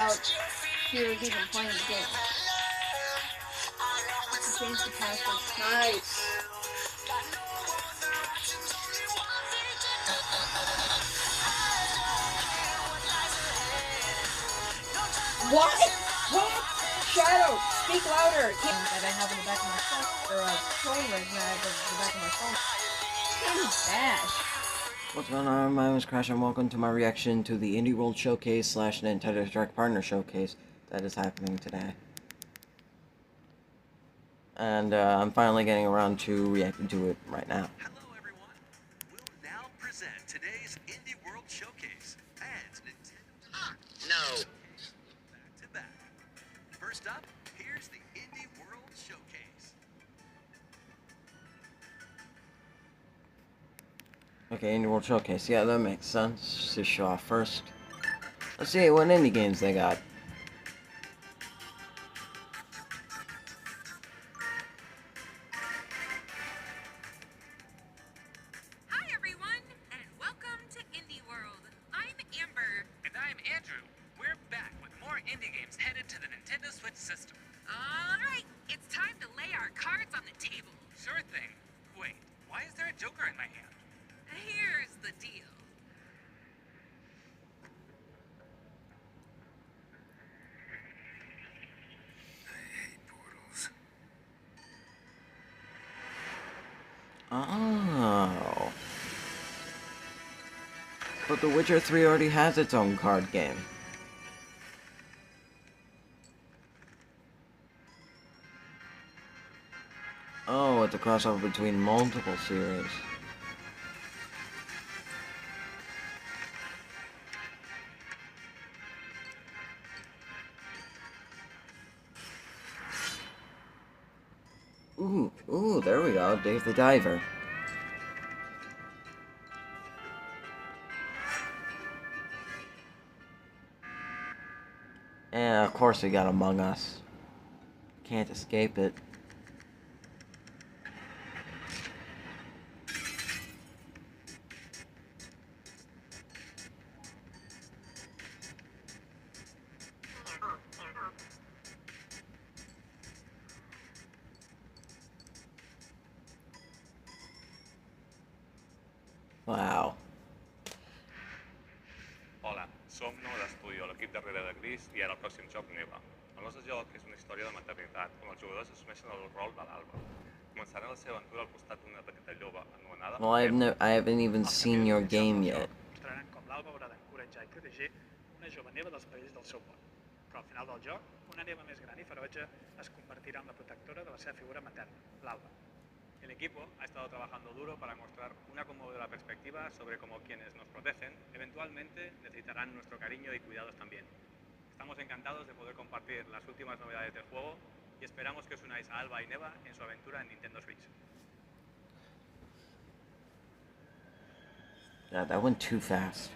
out she was even playing the game. She changed the password. Nice. What? What? Shadow, speak louder. That I have in the back of my phone, or a phone right now in the back of my phone. Candy Bash. What's going on? My name is Crash and welcome to my reaction to the Indie World Showcase / Nintendo Direct Partner Showcase that is happening today. And I'm finally getting around to reacting to it right now. Hello everyone! We'll now present today's Indie World Showcase and Nintendo No. back to back. First up, here's the Indie World Showcase. Okay, Indie World Showcase. Yeah, that makes sense. Just show off first. Let's see what indie games they got. Hi everyone, and welcome to Indie World. I'm Amber. And I'm Andrew. We're back with more indie games headed to the Nintendo Switch system. Alright, it's time to lay our cards on the table. Sure thing. Wait, why is there a Joker in my hand? Here's the deal. I hate portals. Oh. But The Witcher 3 already has its own card game. Oh, it's a crossover between multiple series. Ooh, there we go, Dave the Diver. And of course we got Among Us. Can't escape it. Wow. Hola, som Nou d'Estudio, l'equip darrere de Gris i ara el pròxim joc Neva. El nostre joc és una història de maternitat, on els jugadors assumeixen el rol de l'Alba. Començaran la seva aventura al costat d'una petita lloba anomenada... Well, I haven't even seen your game yet. Mostraran com l'Alba haurà d'encoratjar i protegir una jove neva dels perills del seu món. Però al final del joc, una neva més gran i ferotge es convertirà en la protectora de la seva figura materna, l'Alba. El equipo ha estado trabajando duro para mostrar una conmovedora perspectiva sobre cómo quienes nos protegen eventualmente necesitarán nuestro cariño y cuidados también. Estamos encantados de poder compartir las últimas novedades del juego y esperamos que os unáis a Alba y Neva en su aventura en Nintendo Switch. Yeah, that went too fast.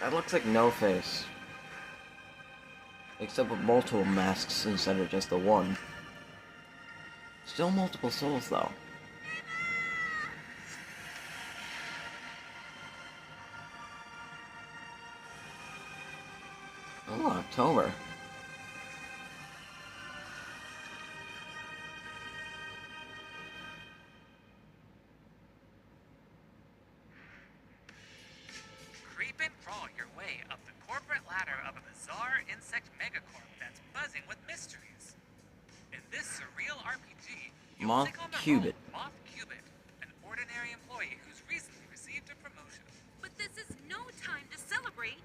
That looks like No Face. Except with multiple masks instead of just the one. Still multiple souls though. Oh, October. Creep and crawl your way up the corporate ladder of a bizarre insect megacorp that's buzzing with mysteries. In this surreal RPG, you will Moth take on the Cubit. role of Moth Cubit, an ordinary employee who's recently received a promotion. But this is no time to celebrate.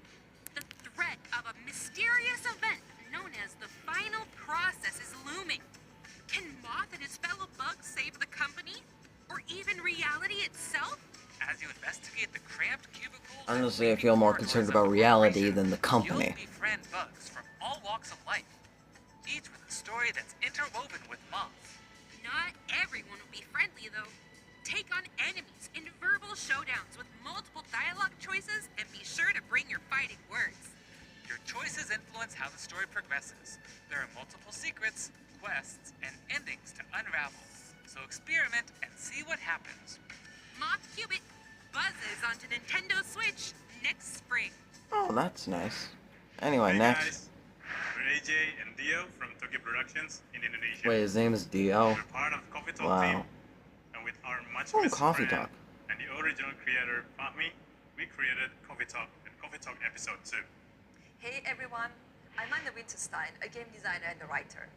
The threat of a mysterious event known as the final process is looming. Can Moth and his fellow bugs save the company? Or even reality itself? As you investigate the cramped cubicles, Honestly, I feel more concerned about reality than the company. You'll befriend bugs from all walks of life, each with a story that's interwoven with Moth. Not everyone will be friendly, though. Take on enemies in verbal showdowns with multiple dialogue choices, and be sure to bring your fighting words. Your choices influence how the story progresses. There are multiple secrets, quests, and endings to unravel. So experiment and see what happens. Moth Cubit buzzes onto Nintendo Switch next spring. Oh, that's nice. Anyway, Hey next. guys, we're AJ and Dio from Tokyo Productions in Indonesia. Wait, his name is Dio. We're part of Coffee Talk Wow. team, and with our much Oh, missed Coffee friend Talk. and the original creator Fahmi, we created Coffee Talk and Coffee Talk Episode 2. Hey everyone, I'm Anna Winterstein, a game designer and a writer.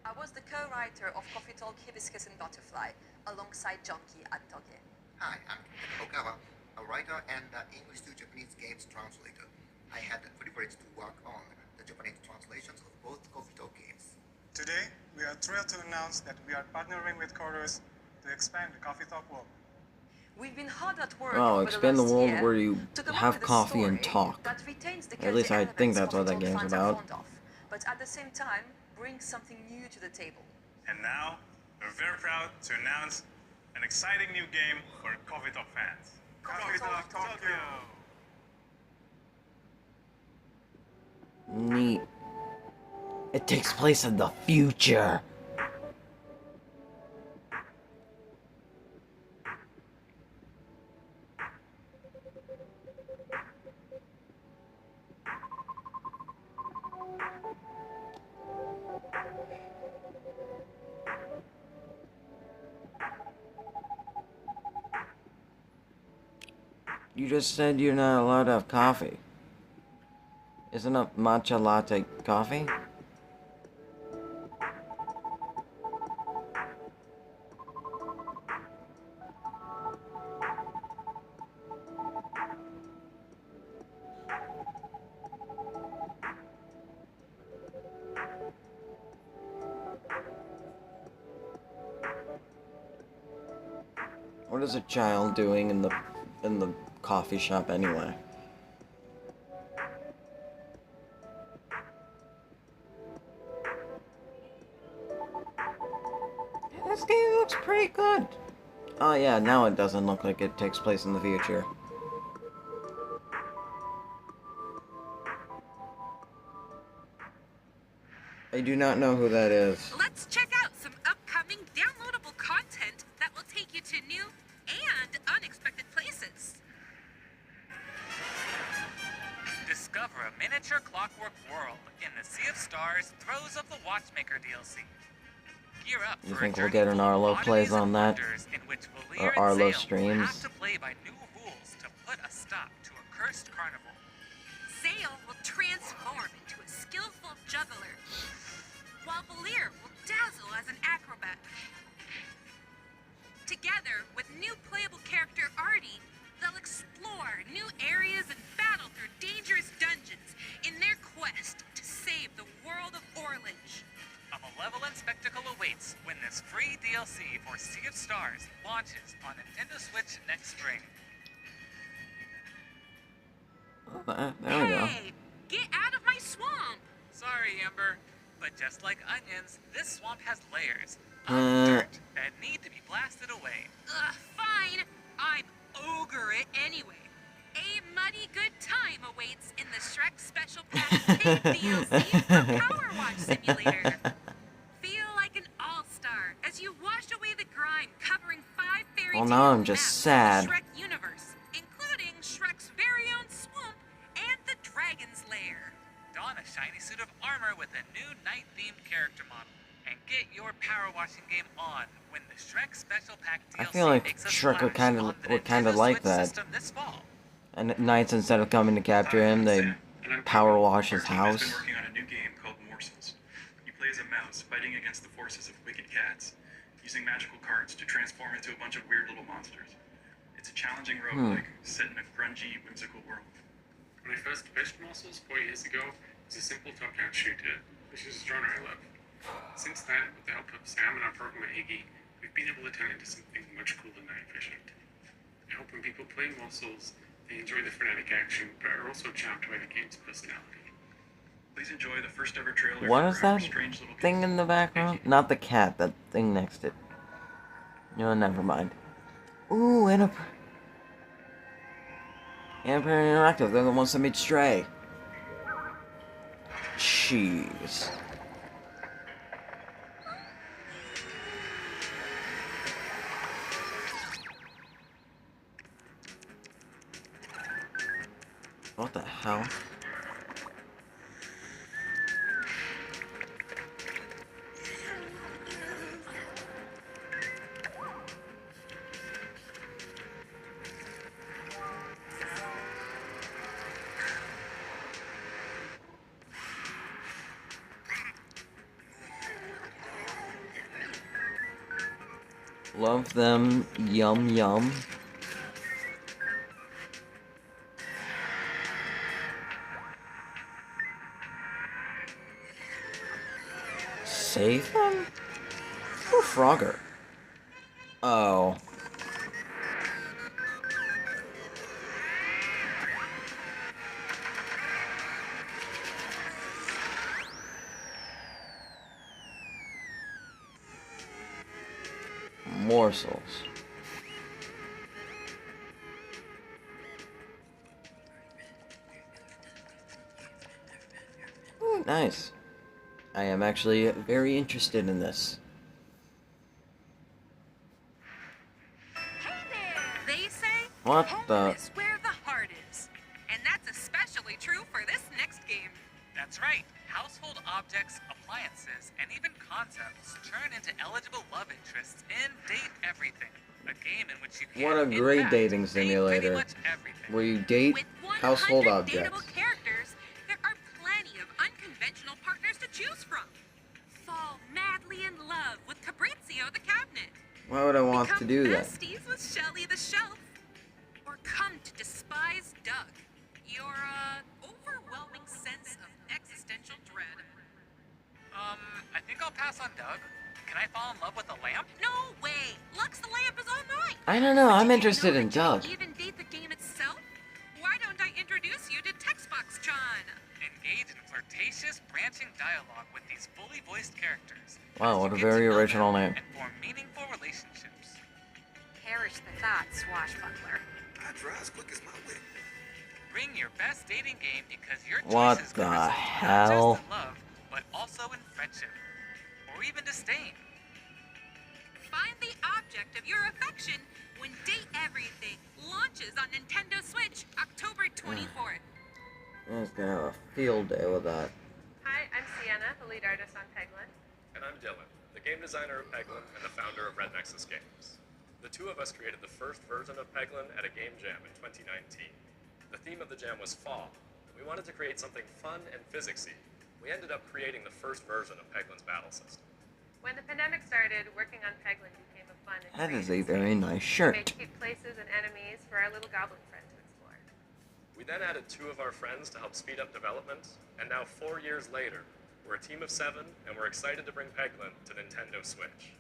I was the co-writer of Coffee Talk Hibiscus and Butterfly alongside Jonki at Toge. Hi, I'm Ken Okawa, a writer and English to Japanese games translator. I had the privilege to work on the Japanese translations of both Coffee Talk games. Today, we are thrilled to announce that we are partnering with Chorus to expand the Coffee Talk world. We've been hard at work Oh, over expand the last world year where you to come up have with a coffee and story talk. that retains the At least I cultural think elements that's what that Coffee Talk game's fans are about. fond of, but at the same time, bring something new to the table. And now, we're very proud to announce an exciting new game for Coffee Talk fans. Coffee Talk Tokyo! Neat. It takes place in the future. You just said you're not allowed to have coffee. Isn't a matcha latte coffee? What is a child doing in the coffee shop anyway? This game looks pretty good. Oh yeah, now it doesn't look like it takes place in the future. I do not know who that is. Let's check out some upcoming downloadable content that will take you to new and unexpected places. Discover a miniature clockwork world in the Sea of Stars Throes of the Watchmaker DLC. Gear up You for think a we'll journey get an full of Arlo oddities plays and on that? wonders in which Valir Or and Arlo Zale will streams? have to play by new rules to put a stop to a cursed carnival. Zale will transform into a skillful juggler, while Valir will dazzle as an acrobat. Together with new playable character Artie, they'll explore new areas and battle through dangerous dungeons in their quest to save the world of Orlange. A malevolent spectacle awaits when this free DLC for Sea of Stars launches on Nintendo Switch next spring. There we go. Hey, get out of my swamp! Sorry, Ember, but just like onions, this swamp has layers of Uh. dirt that need to be blasted away. Ugh, fine. I'm ogre it anyway. A muddy good time awaits in the Shrek Special Pack Pig DLC for Power Wash Simulator. Feel like an all-star as you wash away the grime covering 5 fairy Well, now tale I'm just maps of sad. the Shrek universe, including Shrek's very own swamp and the Dragon's Lair. Don a shiny suit of armor with a new night-themed character model. And get your power washing game on when the Shrek Special Pack DLC I feel like makes a Shrek would splash kinda- on the would kinda Nintendo like Switch that. system this fall. And at nights, instead of coming to capture him, they power wash his Our team has been house. working on a new game called Morsels. You play as a mouse fighting against the forces of wicked cats, using magical cards to transform into a bunch of weird little monsters. It's a challenging roguelike set in a grungy, whimsical world. When I first pitched Morsels 4 years ago, it was a simple top-down shooter, which is a genre I love. Since then, with the help of Sam and our programmer Iggy, we've been able to turn it into something much cooler and efficient. I hope when people play Morsels, they enjoy the frenetic action, but are also charmed by the game's personality. Please enjoy the first ever trailer What for is our that strange little thing in the background? Not the cat, that thing next to it. No, never mind. Ooh, Annapurna Interactive. They're the ones that made Stray. Jeez. What the hell? Love them. Yum yum. Save them? Or Frogger? Oh. Morsels. Ooh, nice. I am actually very interested in this. They say What home the? is where the heart is. And that's especially true for this next game. That's right. Household objects, appliances, and even concepts turn into eligible love interests in Date Everything, a game in which you can, What a in great fact, dating date simulator. pretty much everything. Where you date With household 100 objects. dateable characters, there are plenty of unconventional partners to choose from. Fall madly in love with Fabrizio the cabinet. Why would I want to do that? Besties with Shelly the shelf. Or come to despise Doug. Your, overwhelming sense of existential dread. I think I'll pass on Doug. Can I fall in love with a lamp? No way! Lux the lamp is all mine! I don't know, I'm interested in Doug. Even date the game itself? Why don't I introduce you to Textbox John? Engage in flirtatious, branching dialogue with these fully voiced characters. Wow, what a very original name. And form meaningful relationships. Perish the thought, swashbuckler. I draw as quick as my whip. Bring your best dating game because your What choices the could result hell? not just in love, but also in friendship. Or even disdain. Find the object of your affection when Date Everything launches on Nintendo Switch October 24th. I'm just gonna have a field day with that. Hi, I'm Sienna, the lead artist on Peglin. And I'm Dylan, the game designer of Peglin and the founder of Red Nexus Games. The two of us created the first version of Peglin at a game jam in 2019. The theme of the jam was fall. We wanted to create something fun and physicsy. We ended up creating the first version of Peglin's battle system. When the pandemic started, working on Peglin became a fun That is experience. a very nice We shirt. made cute places and enemies for our little goblin friend to explore. We then added two of our friends to help speed up development, and now 4 years later, we're a team of 7, and we're excited to bring Peglin to Nintendo Switch.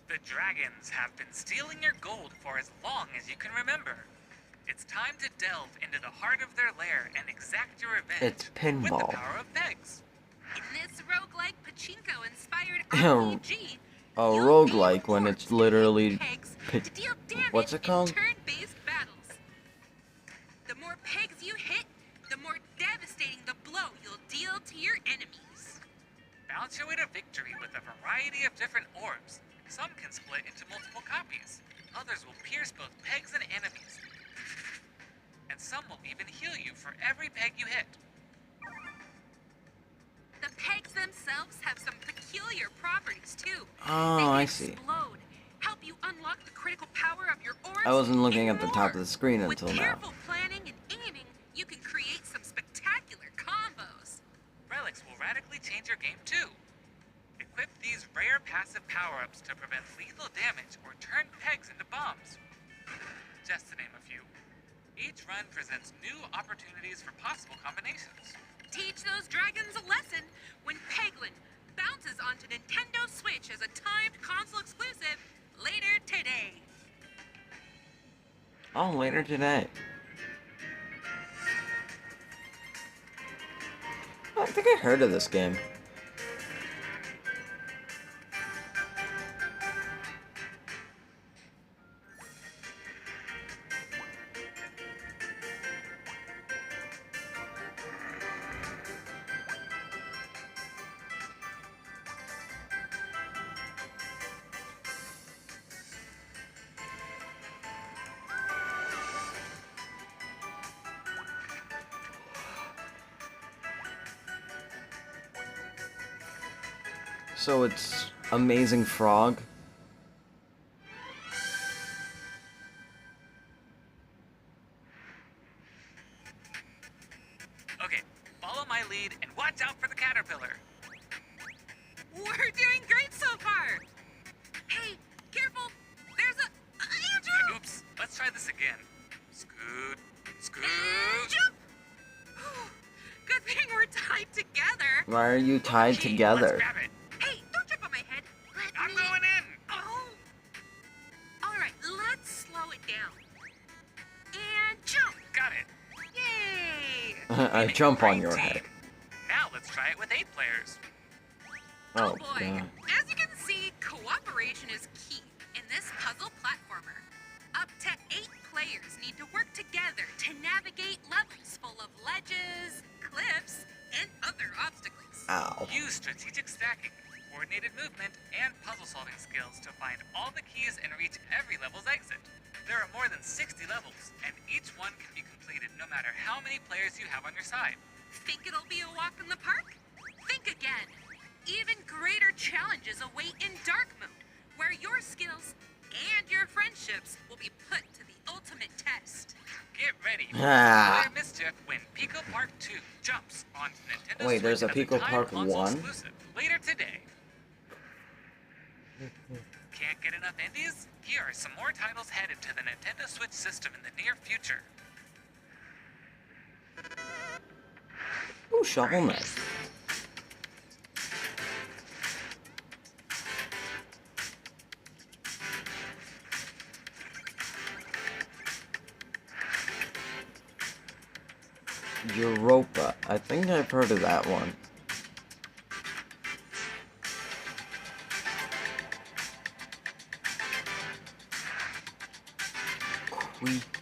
The dragons have been stealing your gold for as long as you can remember. It's time to delve into the heart of their lair and exact your revenge It's pinball. with the power of pegs. In this roguelike pachinko-inspired Oh, RPG, a roguelike when it's literally to deal damage what's it in called? turn-based battles. The more pegs you hit, the more devastating the blow you'll deal to your enemies. Bounce your way to victory with a variety of different orbs. Some can split into multiple copies. Others will pierce both pegs and enemies. And some will even heal you for every peg you hit. The pegs themselves have some peculiar properties too. Oh, They I see. explode, help you unlock the critical power of your orbs. I wasn't looking and at the more. top of the screen With until now. careful planning and aiming, you can create some spectacular combos. Relics will radically change your game too. Equip these rare passive power-ups to prevent lethal damage or turn pegs into bombs. Just to name a few. Each run presents new opportunities for possible combinations. Teach those dragons a lesson when Peglin bounces onto Nintendo Switch as a timed console exclusive later today. Oh, later today. I think I heard of this game. So it's Amazing Frog. Okay, follow my lead and watch out for the caterpillar. We're doing great so far. Hey, careful. There's a Andrew. Oops, let's try this again. Scoot, scoot. And jump. Good thing we're tied together. Why are you tied together? Let's grab it. Hey, don't jump on my head. I'm going in. Oh. All right, let's slow it down. And jump. Got it. Yay. I jump on your head. Now let's try it with 8 players. Oh boy. God. As you can see, cooperation is key in this puzzle platformer. Up to 8 players need to work together to navigate levels full of ledges, cliffs, and other obstacles. Ow. Use strategic stacking, coordinated movement, and puzzle-solving skills to find all the keys and reach every level's exit. There are more than 60 levels, and each one can be completed no matter how many players you have on your side. Think it'll be a walk in the park? Think again. Even greater challenges await in Dark Mode, where your skills and your friendships will be put to the ultimate test. Get ready for Ah. Player Mischief when Pico Park 2 jumps on Nintendo Wait, Switch there's a as Pico timed Park console 1? exclusive later today. Can't get enough indies? Here are some more titles headed to the Nintendo Switch system in the near future. Ooh, Shovel Knight. Europa. I think I've heard of that one.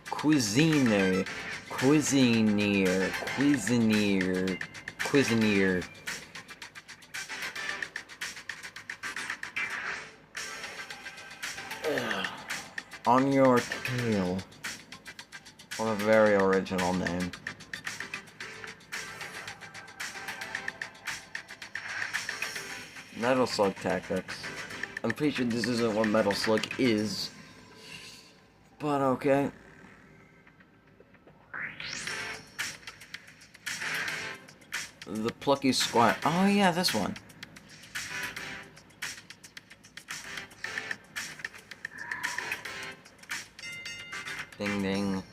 Cuisine. Cuisineer. Ugh. On Your Tail. What a very original name. Metal Slug Tactics. I'm pretty sure this isn't what Metal Slug is. But okay. The Plucky Squire. Oh yeah, this one. Ding ding.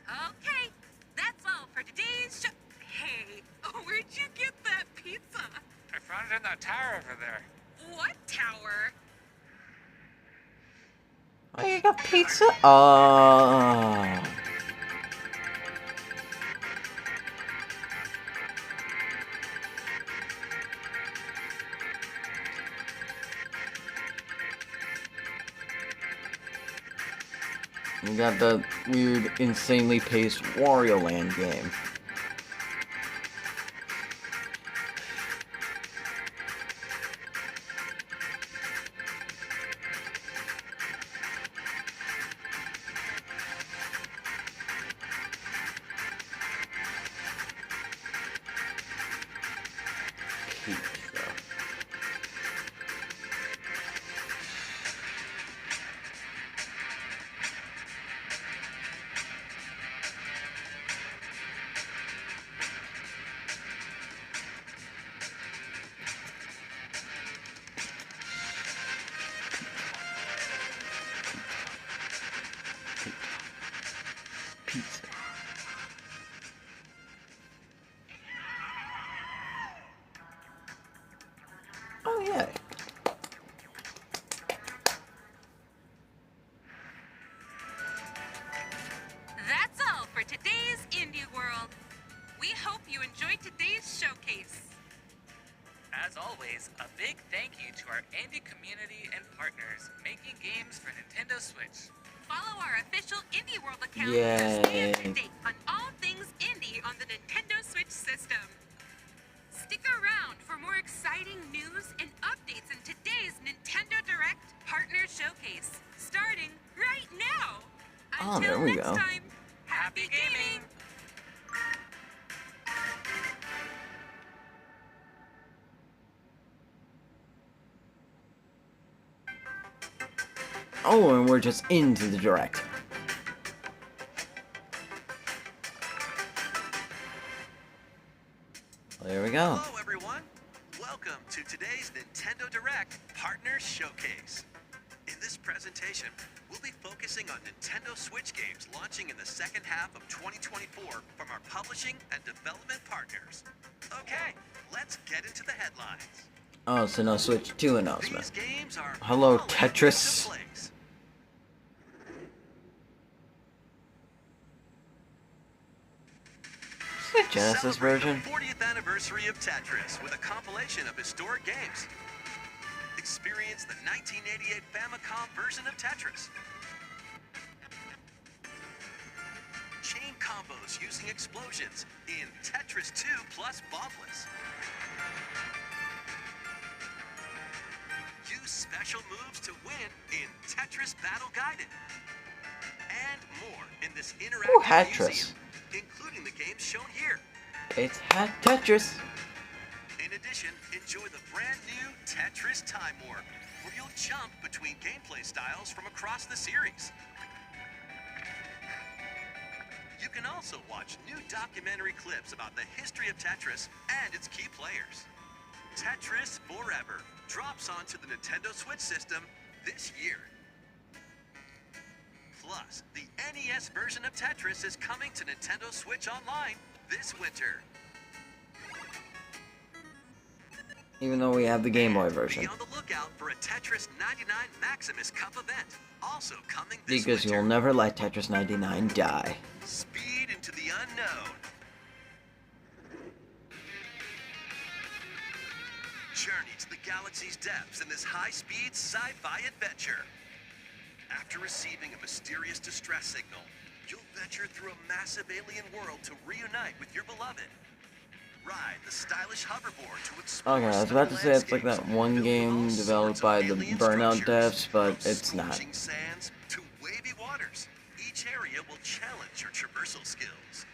Okay, that's all for today's show. Hey, where'd you get that pizza? I found it in that tower over there. What tower? Oh, you got pizza? Oh. You got the weird, insanely paced Wario Land game. Pizza. Oh yeah. That's all for today's Indie World. We hope you enjoyed today's showcase. As always, a big thank you to our indie community and partners making games for Nintendo Switch. Follow our official Indie World account Yay. to stay up to date on all things indie on the Nintendo Switch system. Stick around for more exciting news and updates in today's Nintendo Direct Partner Showcase, starting right now. Oh, Until there we next go. time, happy gaming! Oh, and we're just into the direct. There we go. Hello, everyone. Welcome to today's Nintendo Direct Partner Showcase. In this presentation, we'll be focusing on Nintendo Switch games launching in the second half of 2024 from our publishing and development partners. Okay, let's get into the headlines. Oh, so no Switch 2 announcement. These games are Hello, all Tetris. into place. The Genesis version? The 40th anniversary of Tetris with a compilation of historic games. Experience the 1988 Famicom version of Tetris. Chain combos using explosions in Tetris 2 plus Bombless. Use special moves to win in Tetris Battle Guided. And more in this interactive museum, including the games shown here. It's Tetris. In addition, enjoy the brand new Tetris Time Warp, where you'll jump between gameplay styles from across the series. You can also watch new documentary clips about the history of Tetris and its key players. Tetris Forever drops onto the Nintendo Switch system this year. Plus, the NES version of Tetris is coming to Nintendo Switch Online this winter. Even though we have the Game Boy version. Be on the lookout for a Tetris 99 Maximus Cup event, also coming this Because winter. you'll never let Tetris 99 die. Speed into the unknown. Journey to the galaxy's depths in this high-speed sci-fi adventure. After receiving a mysterious distress signal, you'll venture through a massive alien world to reunite with your beloved. Ride the stylish hoverboard to explore. Okay, I was about to say it's like that one game developed by the Burnout devs, but it's not. Sands to wavy waters. Each area will challenge your traversal skills.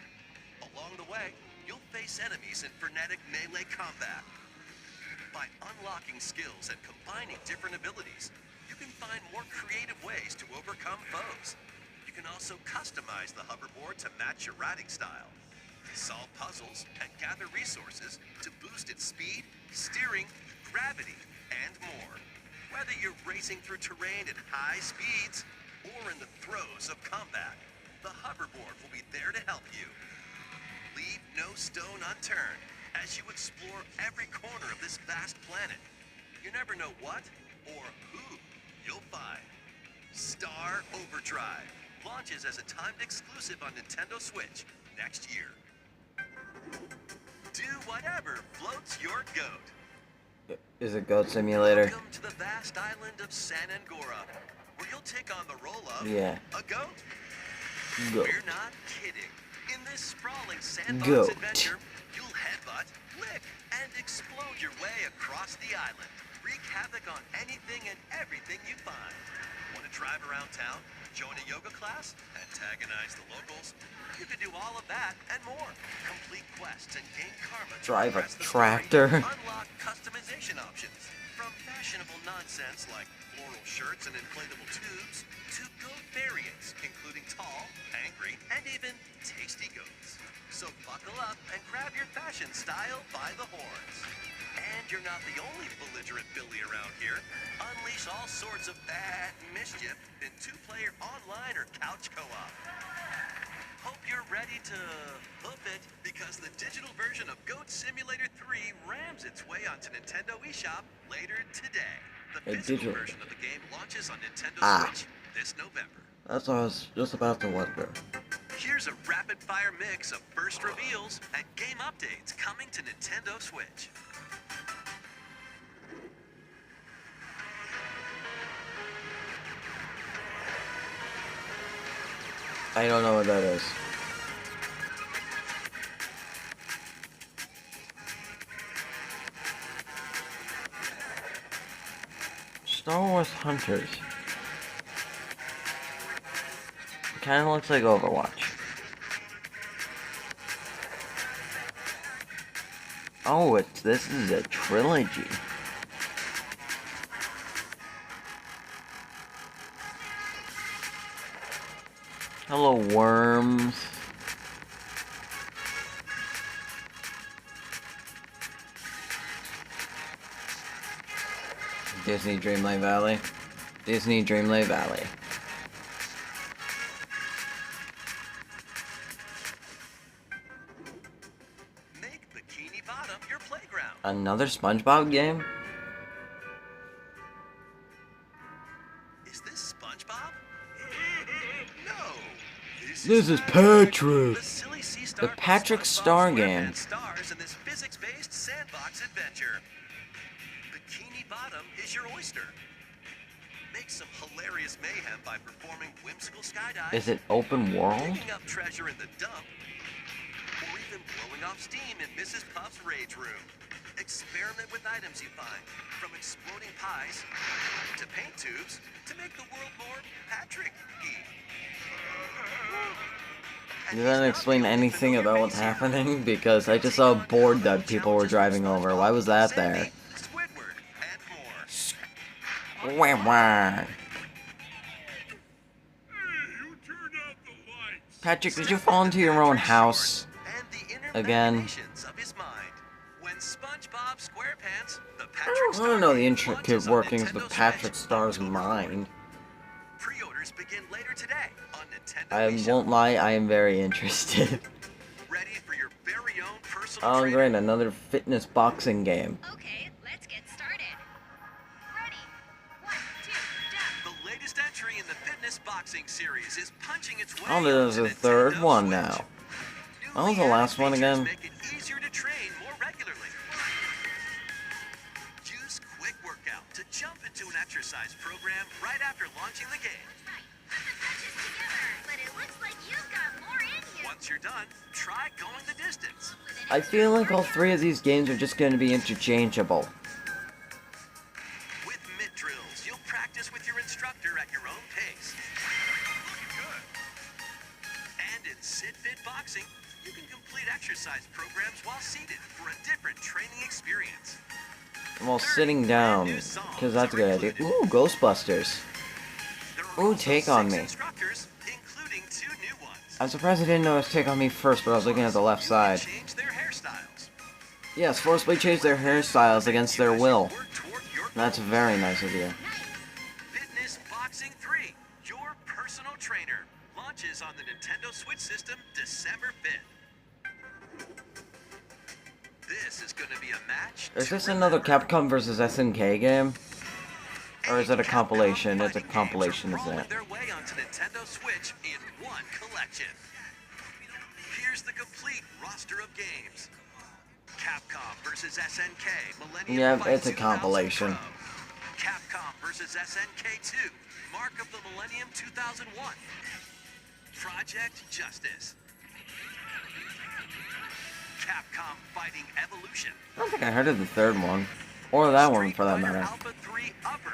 Along the way, you'll face enemies in frenetic melee combat. By unlocking skills and combining different abilities, you can find more creative ways to overcome foes. You can also customize the hoverboard to match your riding style. Solve puzzles and gather resources to boost its speed, steering, gravity, and more. Whether you're racing through terrain at high speeds or in the throes of combat, the hoverboard will be there to help you. Leave no stone unturned as you explore every corner of this vast planet. You never know what or who you'll find. Star Overdrive launches as a timed exclusive on Nintendo Switch next year. Do whatever floats your goat. Is it Goat Simulator? Welcome to the vast island of San Angora, where you'll take on the role of a goat. Goat. We're not kidding. In this sprawling sandbox Goat. adventure, you'll headbutt, lick, and explode your way across the island. Wreak havoc on anything and everything you find. Want to drive around town, join a yoga class, antagonize the locals? You can do all of that and more. Complete quests and gain karma to Drive a progress the story. tractor. Unlock customization options. From fashionable nonsense like floral shirts and inflatable tubes, to goat variants, including tall, angry, and even tasty goats. So buckle up and grab your fashion style by the horns. And you're not the only belligerent Billy around here. Unleash all sorts of bad mischief in two-player online or couch co-op. Hope you're ready to hoof it, because the digital version of Goat Simulator 3 rams its way onto Nintendo eShop later today. The physical version of the game launches on Nintendo Switch this November. That's what I was just about to wonder. Here's a rapid-fire mix of first reveals and game updates coming to Nintendo Switch. I don't know what that is. Star Wars Hunters. Kind of looks like Overwatch. Oh, this is a trilogy. Hello, worms. Disney Dreamlight Valley. Disney Dreamlight Valley. Make Bikini Bottom your playground. Another SpongeBob game? Is this SpongeBob? No. This is Patrick. The Silly Sea Star The Patrick Star game. stars in this physics-based sandbox adventure. Bikini Bottom is your oyster. Make some hilarious mayhem by performing whimsical skydives. Is it open world? Digging up treasure in the dump, or even blowing off steam in Mrs. Puff's rage room. Experiment with items you find, from exploding pies to paint tubes, to make the world more Patrick-y. Did that explain anything about what's happening? Because I just saw a board that people were driving over. Why was that there? Wah, wah. Patrick, did you fall into your own house? Again? I don't know the intricate workings of Patrick Star's mind. Pre-orders begin later today on Nintendo I won't lie, I am very interested. Ready for your very own personal Oh trainer? great, another fitness boxing game. Okay, let's get started. Ready? 1, 2, The latest entry in the fitness boxing series is punching its way. Oh, there's a third one now. What was the last one again? Make it easier to train more regularly. Use Quick Workout to jump into an exercise program right after launching the game. but it looks like you've got more in you. Once you're done, try going the distance. I feel like all three of these games are just going to be interchangeable. With mitt drills, you'll practice with your instructor at your own pace. Looking good. And in Sit Fit Boxing, you can complete exercise programs while seated for a different training experience. While sitting down, because that's a good idea. Ooh, Ghostbusters. Ooh, Take On Me. Instructors, including 2 new ones. I'm surprised I didn't notice Take On Me first, but I was looking at the left side. Change their hairstyles. Yes, forcibly change their hairstyles against their will. That's a very nice idea. Fitness Boxing 3, your personal trainer, launches on the Nintendo Switch system December 5th. This is going to be a match. Is this another Capcom vs. SNK game? Or is it a compilation? It's a compilation, isn't it? Their way onto Nintendo Switch in one collection. Here's the complete roster of games. Capcom vs. SNK Millennium Yeah, Fight it's a 2000 compilation. Pro. Capcom vs. SNK 2 Mark of the Millennium 2001. Project Justice. Capcom Fighting Evolution. I don't think I heard of the third one. Or that one, for that matter. Alpha 3 Upper.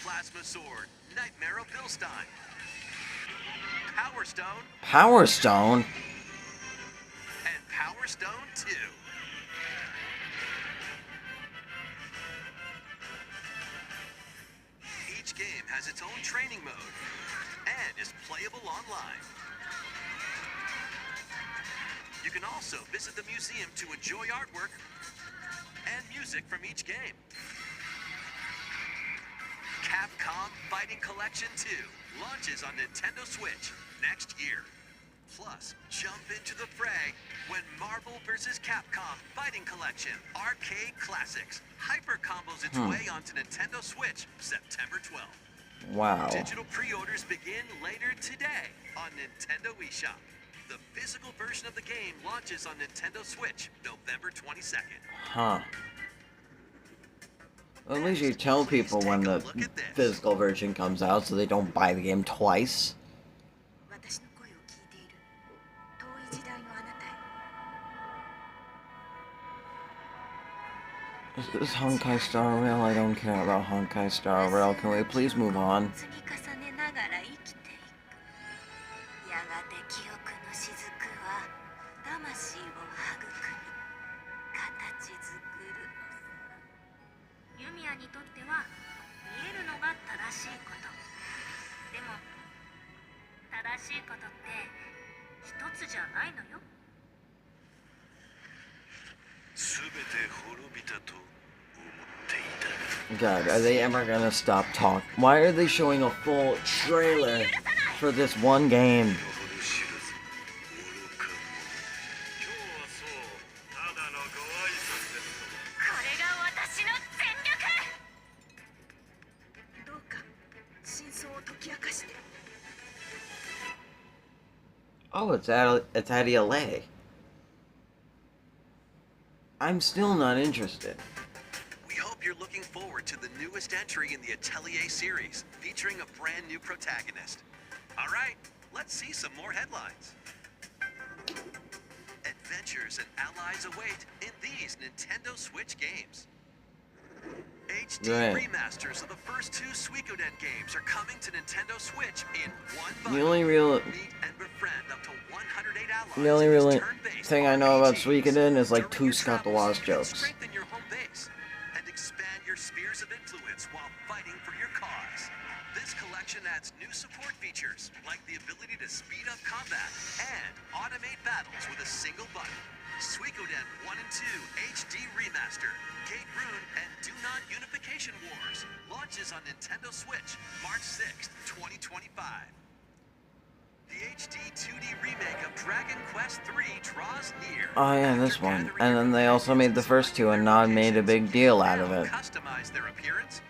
Plasma Sword, Nightmare of Bilstein. Power Stone, Power Stone? and Power Stone 2. Each game has its own training mode and is playable online. You can also visit the museum to enjoy artwork and music from each game. Capcom Fighting Collection 2 launches on Nintendo Switch next year. Plus, jump into the fray when Marvel vs. Capcom Fighting Collection Arcade Classics Hyper combos its way onto Nintendo Switch September 12th. Wow. Digital pre-orders begin later today on Nintendo eShop. The physical version of the game launches on Nintendo Switch November 22nd. Huh. Well, at least you tell people when the physical version comes out so they don't buy the game twice. Is this Honkai Star Rail? I don't care about Honkai Star Rail. Can we please move on? やがて記憶の雫は魂を育み形作る。ユミヤにとっては見えるのが正しいこと。でもしいことって一つじゃないのよ。すべて滅びたと思っていた。 God, are they ever gonna stop talking? Why are they showing a full trailer for this one game? Oh, it's at LA. I'm still not interested. We hope you're looking forward to the newest entry in the Atelier series, featuring a brand new protagonist. All right, let's see some more headlines. Adventures and allies await in these Nintendo Switch games. HD remasters of the first two Suikoden games are coming to Nintendo Switch in one bundle. The only real thing I know about Suikoden is like two Scott the Lost jokes. Strengthen your home base and expand your spheres of influence while fighting for your cause. This collection adds new support features like the ability to speed up combat and automate battles with a single button. Suikoden 1 and 2 HD Remaster, Gate Rune, and Do-Not Unification Wars launches on Nintendo Switch March 6th, 2025. The HD 2D remake of Dragon Quest III draws near. Oh yeah, this one. And then they also made the first two and not made a big deal out of it. Customize their appearance,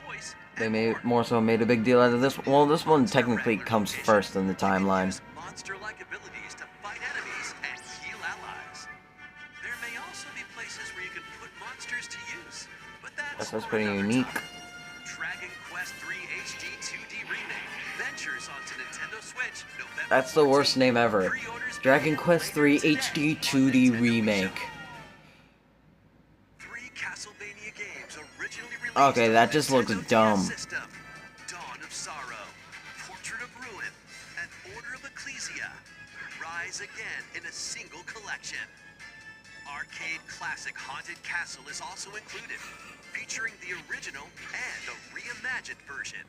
voice, They more so made a big deal out of this. Well, this one technically comes first in the timeline. monster-like abilities to fight enemies and heal allies. There may also be places where you can put monsters to use, but That's pretty unique. Dragon Quest III HD 2D remake ventures onto Nintendo Switch November. That's the worst name ever. Dragon Quest III HD 2D Remake. 3 Castlevania games originally released. Okay, that just looks dumb. System, Dawn of Sorrow, Portrait of Ruin, and Order of Ecclesia rise again in a single collection. Arcade classic Haunted Castle is also included, featuring the original and a reimagined version.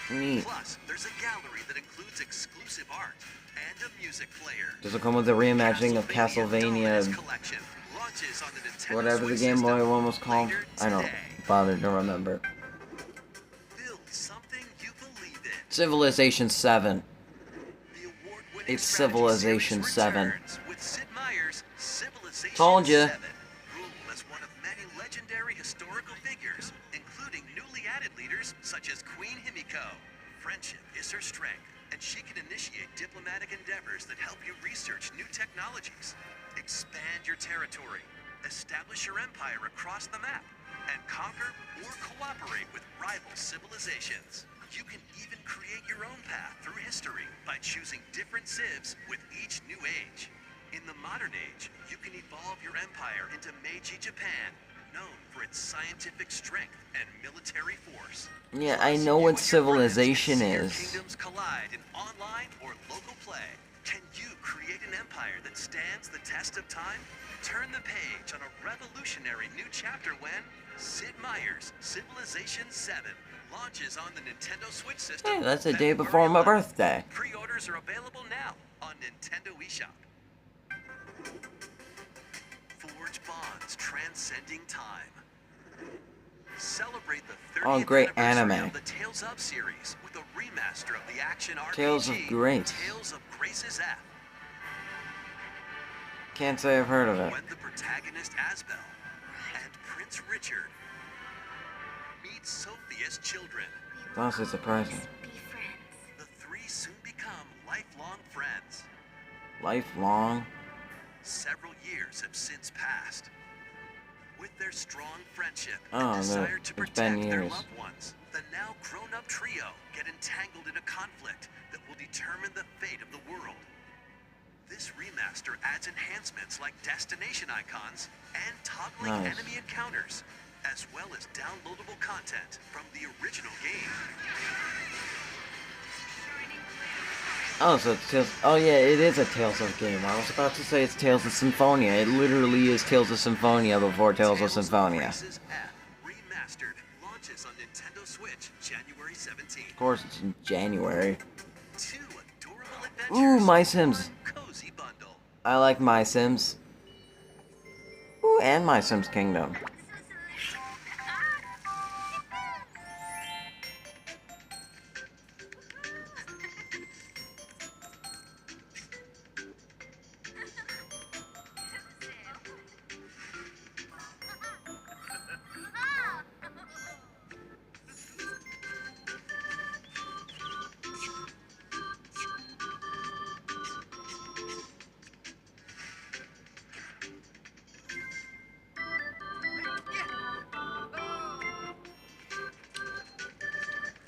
Neat. Plus, there's a gallery that includes exclusive art and a music player. Does it come with a reimagining of Castlevania, Collection launches on the Nintendo whatever the Switch Game Boy system one was called? I don't bother to remember. Build something you believe in. Civilization 7. It's Civilization 7. With Sid Meier's Civilization Told ya. 7. Rule as one of many legendary historical figures, including newly added leaders such as Queen Himiko. Friendship is her strength, and she can initiate diplomatic endeavors that help you research new technologies, expand your territory, establish your empire across the map, and conquer or cooperate with rival civilizations. You can even create your own path through history by choosing different civs with each new age. In the modern age, you can evolve your empire into Meiji Japan, known for its scientific strength and military force. Yeah, I know what Civilization is. Kingdoms collide in online or local play. Can you create an empire that stands the test of time? Turn the page on a revolutionary new chapter when Sid Meier's Civilization 7 launches on the Nintendo Switch system. Hey, that's the day before my birthday. Pre-orders are available now on Nintendo eShop. Forge bonds transcending time. Celebrate the 30th great anniversary anime. of the Tales of series with a remaster of the action RPG Tales of Grace. Tales of Grace's F. Can't say I've heard of it. When the protagonist Asbel and Prince Richard meet Sophia's children, Honestly surprising. the three soon become lifelong friends. Lifelong? Several years have since passed. With their strong friendship Oh, and no, desire to it's protect been their years. loved ones, the now grown-up trio get entangled in a conflict that will determine the fate of the world. This remaster adds enhancements like destination icons and toggling Nice. enemy encounters, as well as downloadable content from the original game. Oh, so it's Tales. Oh yeah, it is a Tales of game. I was about to say it's Tales of Symphonia. It literally is Tales of Symphonia before Tales of Symphonia. Grace's F Remastered launches on Nintendo Switch January 17th. Of course, it's in January. 2 adorable Ooh, My Sims. I like My Sims. Ooh, and My Sims Kingdom.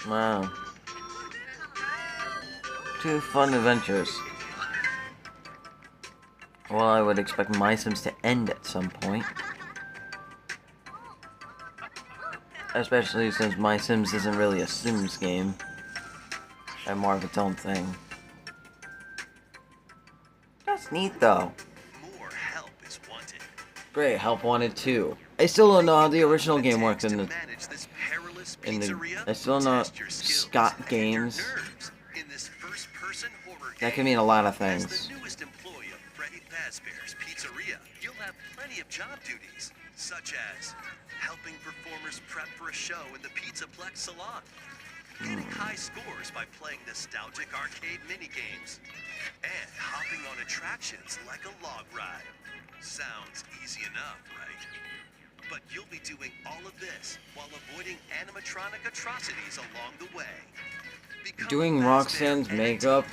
Wow. 2 fun adventures. Well, I would expect My Sims to end at some point. Especially since My Sims isn't really a Sims game. And more of its own thing. That's neat though. More help is wanted. Great, help wanted too. I still don't know how the original game works in the... I still don't know Scott Games. That can mean a lot of things. As the newest employee of Freddy Fazbear's Pizzeria, you'll have plenty of job duties, such as helping performers prep for a show in the Pizzaplex salon, getting high scores by playing nostalgic arcade minigames, and hopping on attractions like a log ride. Sounds easy enough, right? But you'll be doing all of this while avoiding animatronic atrocities along the way. Doing Roxanne's makeup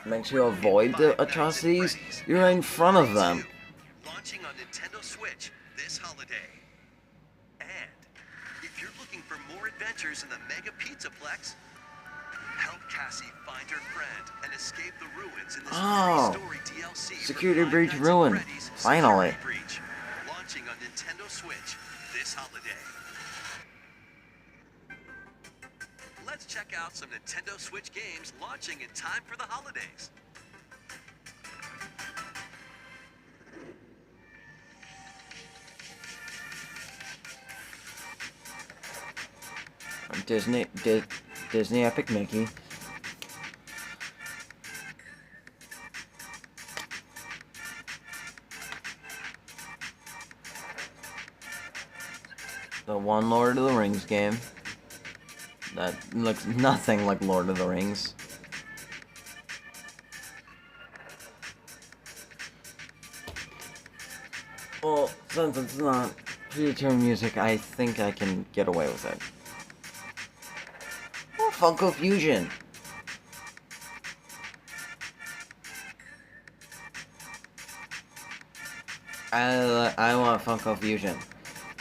makes you avoid the atrocities. You're right in front of them. Launching on Nintendo Switch this holiday. And if you're looking for more adventures in the Mega Pizzaplex, help Cassie find her friend and escape the ruins in this free story DLC. Security Breach ruined. Finally. Breach, launching on Nintendo Switch this holiday. Let's check out some Nintendo Switch games launching in time for the holidays. Disney Epic Mickey. The one Lord of the Rings game. That looks nothing like Lord of the Rings. Well, since it's not free-to-turn music, I think I can get away with it. Oh, Funko Fusion! I want Funko Fusion.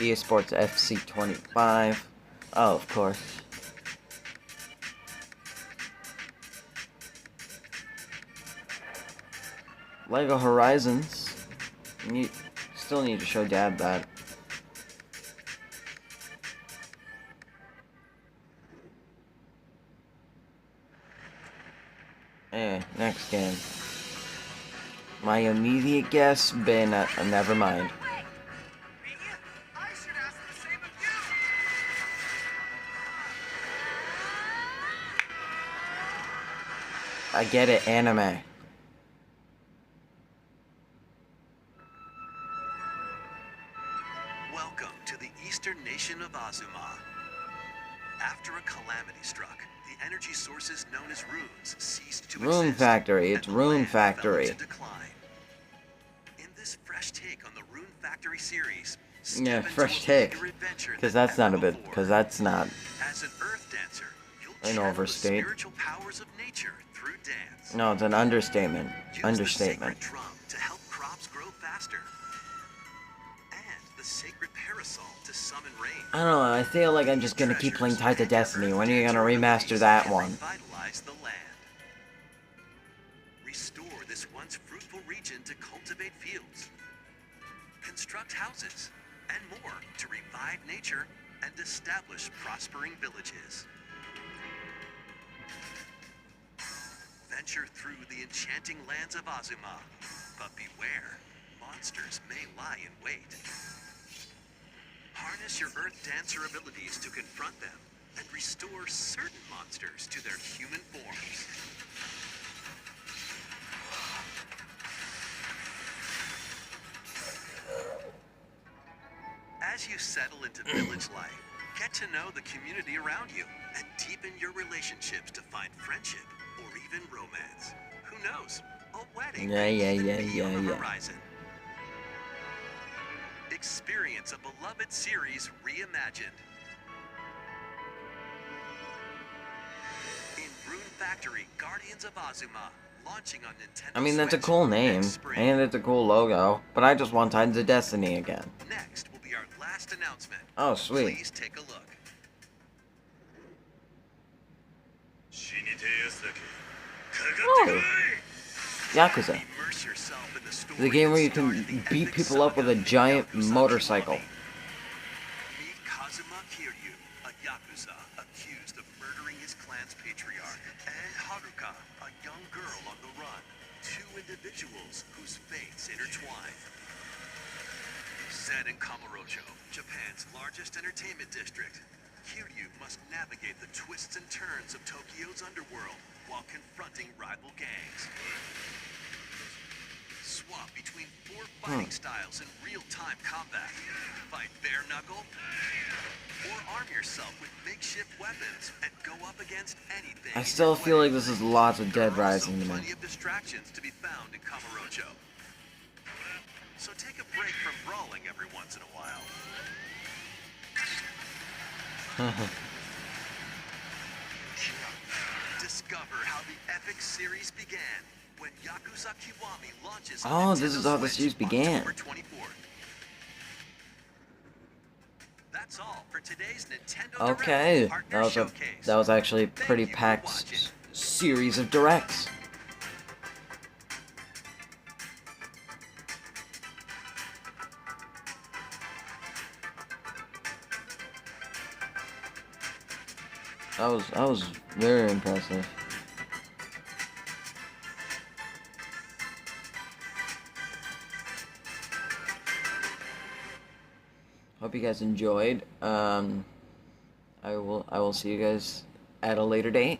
EA Sports FC 25. Oh, of course. Lego Horizons. Still need to show Dad that. Next game. My immediate guess, Bayonetta. Never mind. I get it, anime. Welcome to the eastern nation of Azuma. After a calamity struck, the energy sources known as runes ceased to Rune exist. Factory. It's Rune Factory. In this fresh take on the Rune Factory series, Yeah, fresh take. Because that's not a bit. Because that's not as an earth dancer, an overstate. spiritual powers of nature through dance. No, it's an understatement. Use the Understatement. sacred drum to help crops grow faster. And the sacred parasol to summon rain. I don't know, I feel like I'm just gonna keep playing Tides of Destiny. When are you gonna remaster that one? Revitalize the land. Restore this once fruitful region to cultivate fields. Construct houses and more to revive nature and establish prospering villages. Venture through the enchanting lands of Azuma, but beware, monsters may lie in wait. Harness your Earth Dancer abilities to confront them and restore certain monsters to their human forms. As you settle into village life, get to know the community around you and deepen your relationships to find friendship or even romance. Who knows? A wedding Yeah, may yeah, even yeah, be yeah, on the yeah. horizon. Experience a beloved series reimagined. In Rune Factory, Guardians of Azuma, launching on Nintendo I mean, that's a Switch cool name, next spring. and it's a cool logo, but I just want Titans of Destiny again. Next will be our last announcement. Oh, sweet. Please take a look. Oh! Yakuza. Immerse yourself in the story The game where you that can started the beat epic people up saga with a giant Yakuza motorcycle. Kiwami. Meet Kazuma Kiryu, a Yakuza accused of murdering his clan's patriarch, and Haruka, a young girl on the run. Two individuals whose fates intertwine. Set in Kamurocho, Japan's largest entertainment district, Kiryu must navigate the twists and turns of Tokyo's underworld while confronting rival gangs. Swap between 4 fighting styles in real-time combat. Fight bare knuckle, or arm yourself with makeshift weapons and go up against anything. I still feel like this is lots of Dead There are also Rising to me. plenty of distractions to be found in Kamurocho. So take a break from brawling every once in a while. Discover how the epic series began when Yakuza Kiwami launches on Oh, this Nintendo is how the Switch series began. October 24th. That's all for today's Nintendo Okay, Direct Partner Showcase. that was actually a pretty packed series of directs. That was very impressive. Hope you guys enjoyed. I will see you guys at a later date.